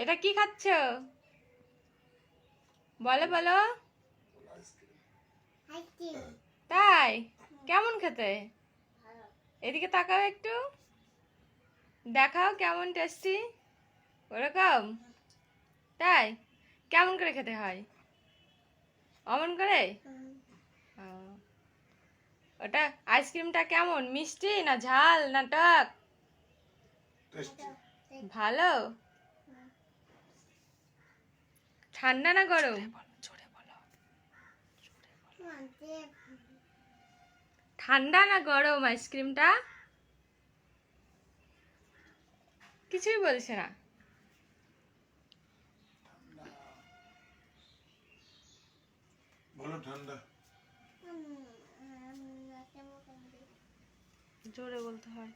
এটা কি খাচ্ছ? বলো বলো। তাই কেমন খেতে? এদিকে তাকাও একটু, দেখাও কেমন টেস্টি। ওরকম? তাই কেমন করে খেতে হয়? অমন করে? ও, ওটা আইসক্রিমটা কেমন, মিষ্টি না ঝাল না টক? ভালো। ঠান্ডা না গরম? ঠান্ডা না গরম আইসক্রিমটা? কিছুই বলছে না। বলো ঠান্ডা। জোরে বলতে হয়।